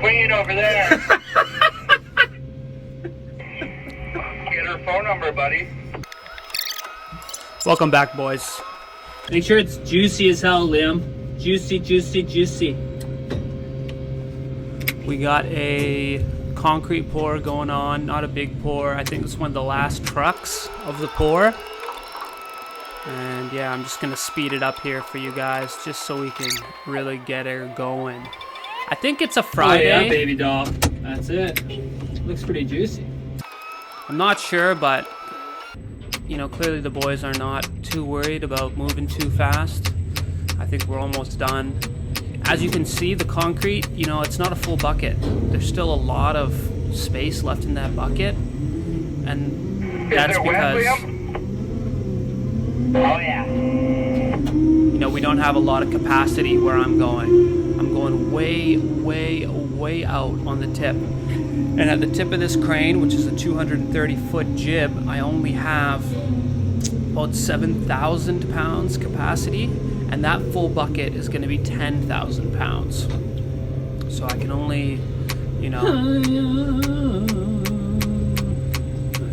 queen over there. Get her phone number, buddy. Welcome back, boys. Make sure it's juicy as hell, Liam. Juicy, juicy, juicy. We got a concrete pour going on, not a big pour. I think this is one of the last trucks of the pour. And yeah, I'm just gonna speed it up here for you guys, just so we can really get her going. I think it's a Friday. Oh yeah, baby doll. That's it. Looks pretty juicy. I'm not sure, but you know, clearly the boys are not too worried about moving too fast. I think we're almost done. As you can see, the concrete, you know, it's not a full bucket. There's still a lot of space left in that bucket. And that's because, Oh yeah. you know, we don't have a lot of capacity where I'm going. I'm going way, way, way out on the tip. And at the tip of this crane, which is a 230-foot jib, I only have about 7,000 pounds capacity, and that full bucket is going to be 10,000 pounds. So I can only, you know,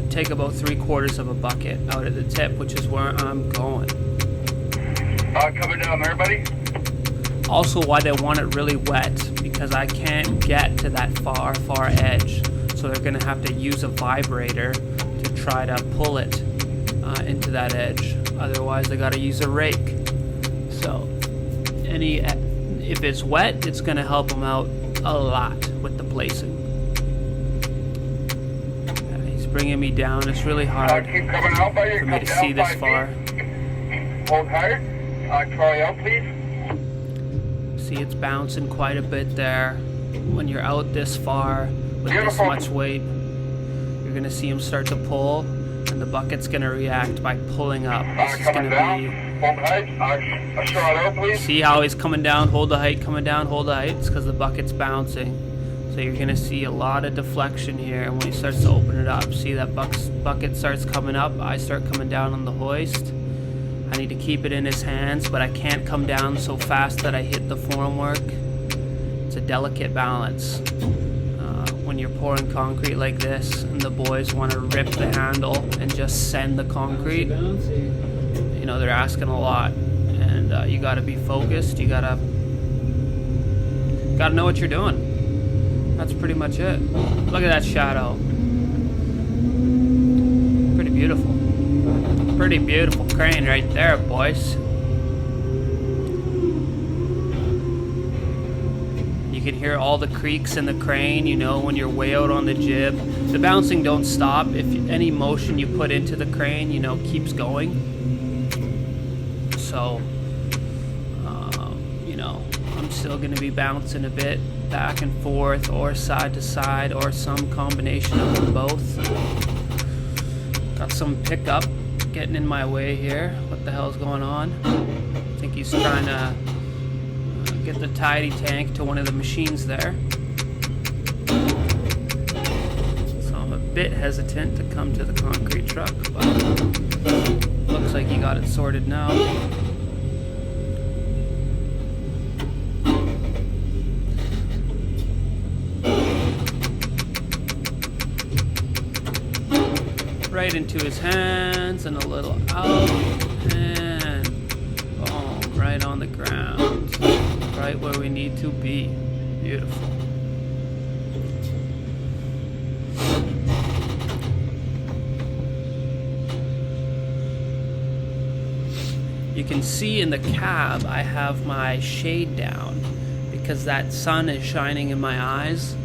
take about 3/4 of a bucket out at the tip, which is where I'm going. Coming down there, buddy. Also, why they want it really wet, because I can't get to that far edge. So they're gonna have to use a vibrator to try to pull it into that edge. Otherwise, they gotta use a rake. So, if it's wet, it's gonna help them out a lot with the placing. He's bringing me down. It's really hard Keep coming out, buddy. for me Come to down see this 5 far. feet. Hold hard. Trolley out, please. See, it's bouncing quite a bit there. When you're out this far with this Beautiful. much weight, you're gonna see him start to pull, and the bucket's gonna react by pulling up. This is Coming down. gonna Hold height. A shot out, be. please. See how he's coming down, hold the height, coming down, hold the height. It's because the bucket's bouncing. So you're gonna see a lot of deflection here, and when he starts to open it up, see that bucket starts coming up. I start coming down on the hoist. I need to keep it in his hands, but I can't come down so fast that I hit the formwork. It's a delicate balance. When you're pouring concrete like this, and the boys want to rip the handle and just send the concrete, Bouncy. you know, they're asking a lot. And you gotta be focused, you gotta know what you're doing. That's pretty much it. Look at that shadow. Pretty beautiful. Pretty beautiful crane right there, boys. You can hear all the creaks in the crane, you know, when you're way out on the jib. The bouncing don't stop. If any motion you put into the crane, you know, keeps going. So, you know, I'm still gonna be bouncing a bit back and forth, or side to side, or some combination of them both. Got some pickup getting in my way here. What the hell's going on? I think he's trying to get the tidy tank to one of the machines there. So I'm a bit hesitant to come to the concrete truck, but looks like he got it sorted now. Right into his hands and a little out, and boom, right on the ground, right where we need to be. Beautiful. You can see in the cab I have my shade down because that sun is shining in my eyes.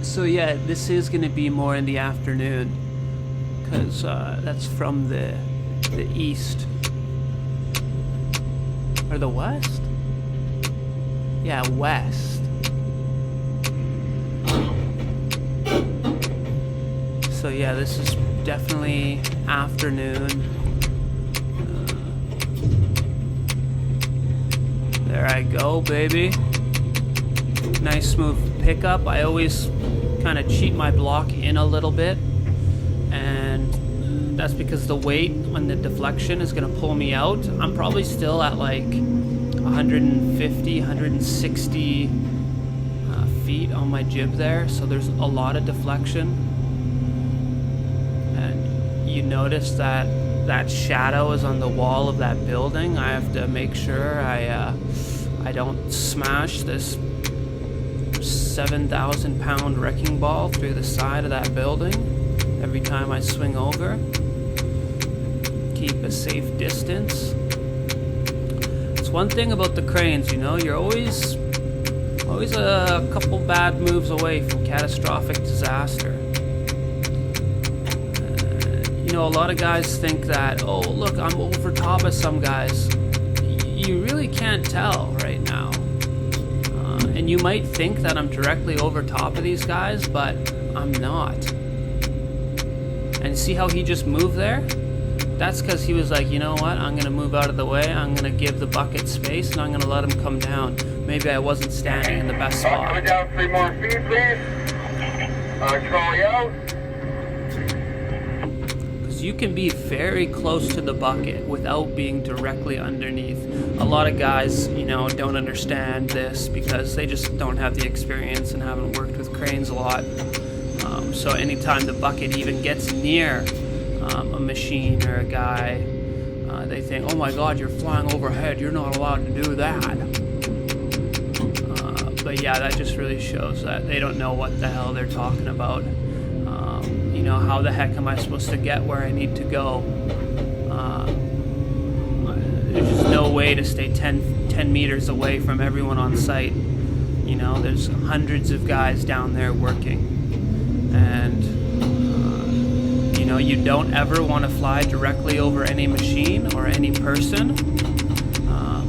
So yeah, this is going to be more in the afternoon because that's from the east or the west. Yeah, west. So yeah, this is definitely afternoon. There I go, baby. Nice smooth pickup. I always kind of cheat my block in a little bit, and that's because the weight when the deflection is going to pull me out. I'm probably still at like 150, 160 feet on my jib there, so there's a lot of deflection. And you notice that that shadow is on the wall of that building. I have to make sure I don't smash this 7,000 pound wrecking ball through the side of that building every time I swing over. Keep a safe distance. It's one thing about the cranes, you know, you're always a couple bad moves away from catastrophic disaster. You know, a lot of guys think that, oh, look, I'm over top of some guys. You really can't tell right now. And you might think that I'm directly over top of these guys, but I'm not. And see how he just moved there? That's because he was like, you know what, I'm going to move out of the way, I'm going to give the bucket space, and I'm going to let him come down. Maybe I wasn't standing in the best spot. Coming down 3 more feet, please. Trolley out. Because you can be very close to the bucket without being directly underneath. A lot of guys, you know, don't understand this because they just don't have the experience and haven't worked with cranes a lot. So anytime the bucket even gets near a machine or a guy, they think, oh my god, you're flying overhead, you're not allowed to do that. But yeah, that just really shows that they don't know what the hell they're talking about. You know, how the heck am I supposed to get where I need to go? There's just no way to stay 10 meters away from everyone on site. You know, there's hundreds of guys down there working. And, you know, you don't ever want to fly directly over any machine or any person.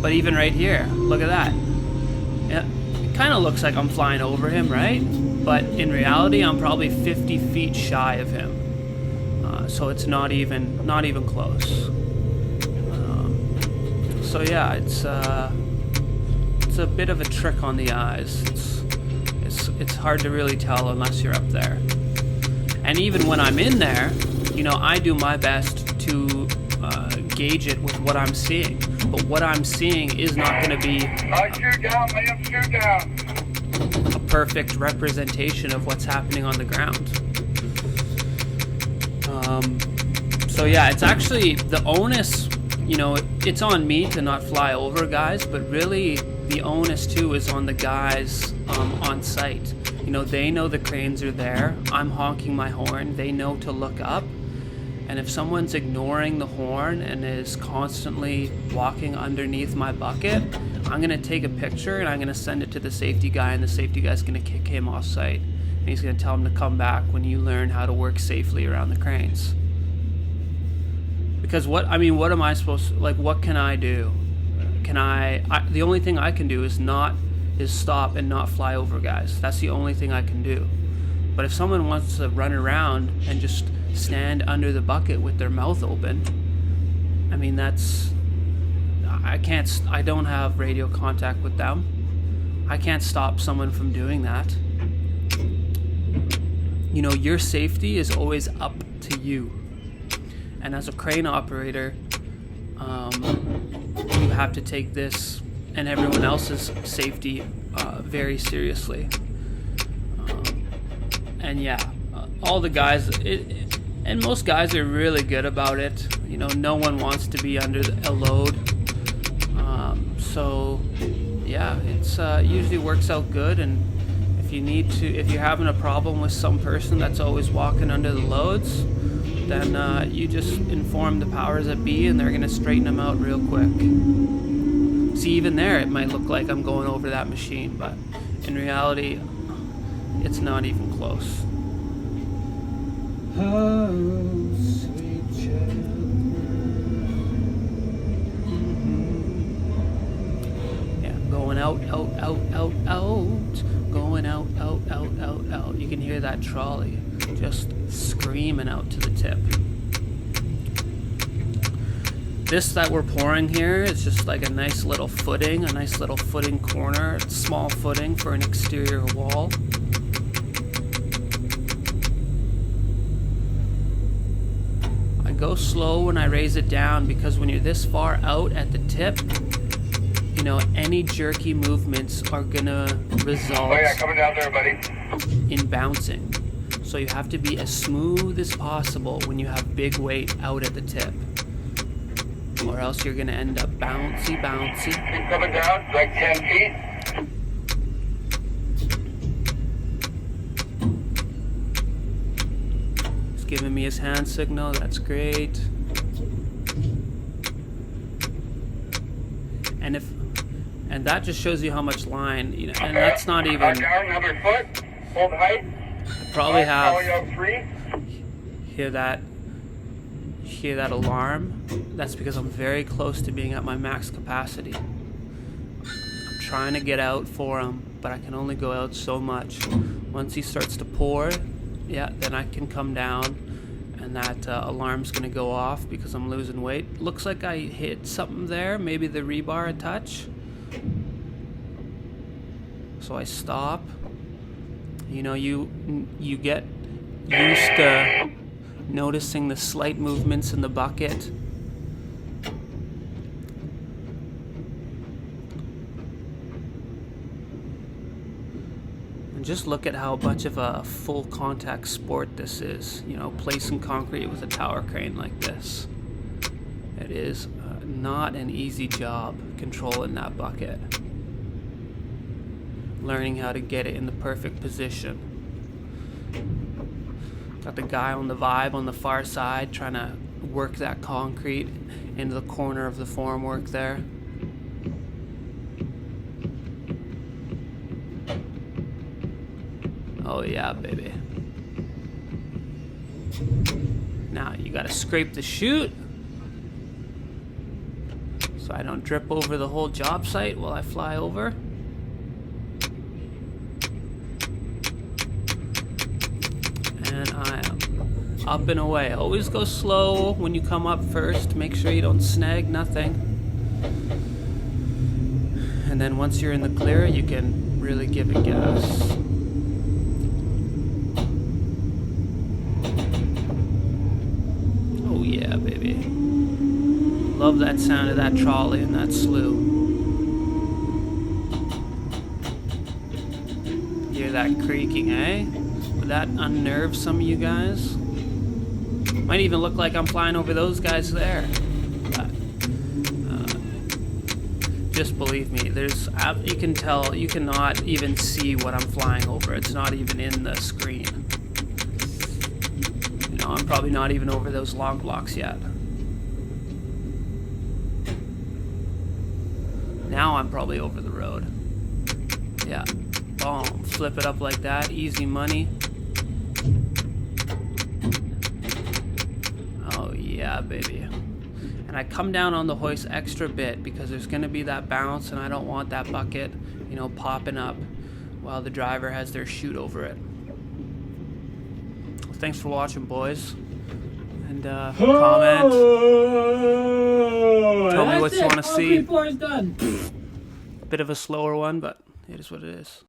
But even right here, look at that. Yeah, it kind of looks like I'm flying over him, right? But in reality, I'm probably 50 feet shy of him. So it's not even close. So yeah, it's a bit of a trick on the eyes. It's hard to really tell unless you're up there. And even when I'm in there, you know, I do my best to gauge it with what I'm seeing. But what I'm seeing is not going to be Shoot down, ma'am, shoot down. a perfect representation of what's happening on the ground. So yeah, it's actually the onus, you know, it's on me to not fly over guys, but really the onus too is on the guys on site. You know, they know the cranes are there. I'm honking my horn. They know to look up. And if someone's ignoring the horn and is constantly walking underneath my bucket, I'm going to take a picture and I'm going to send it to the safety guy, and the safety guy's going to kick him off site. And he's going to tell him to come back when you learn how to work safely around the cranes. Because what am I supposed to, like, what can I do? The only thing I can do is stop and not fly over guys. That's the only thing I can do. But if someone wants to run around and just stand under the bucket with their mouth open, I mean, I don't have radio contact with them. I can't stop someone from doing that. You know, your safety is always up to you. And as a crane operator, you have to take this and everyone else's safety very seriously. And yeah, all the guys, and most guys are really good about it. You know, no one wants to be under a load. So yeah, it's usually works out good. And if you're having a problem with some person that's always walking under the loads, then you just inform the powers that be, and they're gonna straighten them out real quick. See, even there, it might look like I'm going over that machine, but in reality, it's not even close. Oh, sweet child. Yeah, going out, going out. You can hear that trolley just screaming out to the tip. This that we're pouring here is just like a nice little footing corner, small footing for an exterior wall. I go slow when I raise it down because when you're this far out at the tip, you know, any jerky movements are gonna result Oh yeah, coming down there, buddy. in bouncing. So you have to be as smooth as possible when you have big weight out at the tip. Or else you're gonna end up bouncy. Keep coming down, like 10 feet. He's giving me his hand signal, that's great. And that just shows you how much line, you know, and that's not even, Down another foot. Hold height. probably have, Charlie out 3. hear that alarm. That's because I'm very close to being at my max capacity. I'm trying to get out for him, but I can only go out so much. Once he starts to pour, yeah, then I can come down, and that alarm's gonna go off because I'm losing weight. Looks like I hit something there, maybe the rebar a touch. So I stop. You know, you get used to noticing the slight movements in the bucket. And just look at how much of a full contact sport this is. You know, placing concrete with a tower crane like this. It is not an easy job controlling that bucket. Learning how to get it in the perfect position. Got the guy on the vibe on the far side trying to work that concrete into the corner of the formwork there. Oh yeah, baby. Now you gotta scrape the chute so I don't drip over the whole job site while I fly over. And I am up and away. Always go slow when you come up first. Make sure you don't snag nothing. And then once you're in the clear, you can really give it gas. Oh yeah, baby. Love that sound of that trolley and that slew. Hear that creaking, eh? Would that unnerve some of you guys? Might even look like I'm flying over those guys there. But, just believe me, you can tell, you cannot even see what I'm flying over. It's not even in the screen. You know, I'm probably not even over those long blocks yet. Now I'm probably over the road. Yeah. Boom. Flip it up like that. Easy money. Oh yeah, baby. And I come down on the hoist extra bit because there's going to be that bounce and I don't want that bucket, you know, popping up while the driver has their chute over it. Well, thanks for watching, boys. And comment. Tell me what you want to see. All 3 floors done. A bit of a slower one, but it is what it is.